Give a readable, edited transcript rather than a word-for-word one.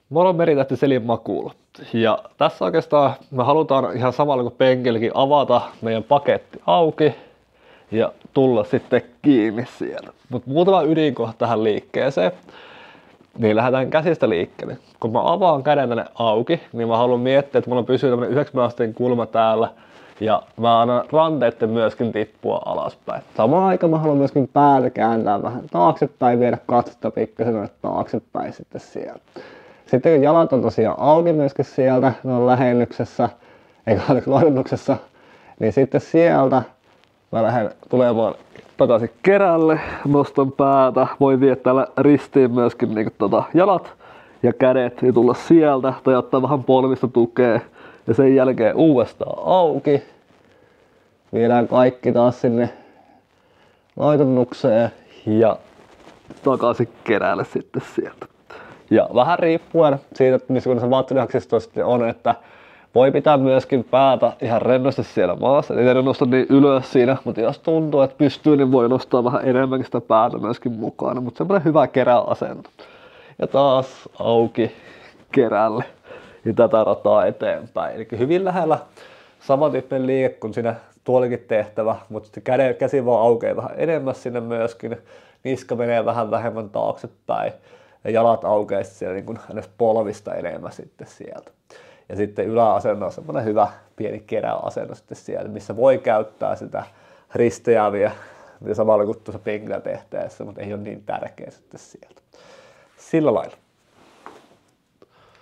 Moro Meritähti Selin Makuulla. Ja tässä oikeastaan me halutaan ihan samalla kuin penkilläkin avata meidän paketti auki ja tulla sitten kiinni sieltä. Mutta muutama ydinkohta tähän liikkeeseen. Niin lähdetään käsistä liikkeelle. Kun mä avaan käden tänne auki, niin mä haluan miettiä, että mulla pysyy tämmönen 90 asteen kulma täällä. Ja mä annan ranteitten myöskin tippua alaspäin. Samaan aikaan mä haluan myöskin päätä kääntää vähän taaksepäin, viedä katsetta pikkasen taaksepäin sitten sieltä. Sitten kun jalat on tosiaan auki myöskin sieltä, ne on lähennyksessä, loidutuksessa, niin sitten sieltä mä lähden tulemaan takaisin kerälle, nostan päätä, voi viedä täällä ristiin myöskin niin jalat ja kädet ja tulla sieltä tai ottaa vähän polvista tukea ja sen jälkeen uudestaan auki. Viedään kaikki taas sinne loitunnukseen ja takaisin kerälle sitten sieltä. Ja vähän riippuen siitä, missä kun se vatsalihaksesto sitten on, että voi pitää myöskin päätä ihan rennosti siellä maassa. Ei tarvitse nostaa niin ylös siinä, mutta jos tuntuu, että pystyy, niin voi nostaa vähän enemmänkin sitä päätä myöskin mukana. Mutta semmoinen hyvä keräasento. Ja taas auki kerälle ja tätä rataa eteenpäin. Eli hyvin lähellä samantyyppinen liike kuin siinä tuolikin tehtävä, mutta sitten käsi vaan aukeaa vähän enemmän sinne myöskin. Niska menee vähän vähemmän taaksepäin. Ja jalat aukeaa siellä niin kuin polvista enemmän sitten sieltä. Ja sitten yläasento on semmoinen hyvä pieni keräasento sitten siellä, missä voi käyttää sitä risteäviä samalla kuin tuossa penkillä tehtäessä, mutta ei ole niin tärkeä sitten sieltä. Sillä lailla.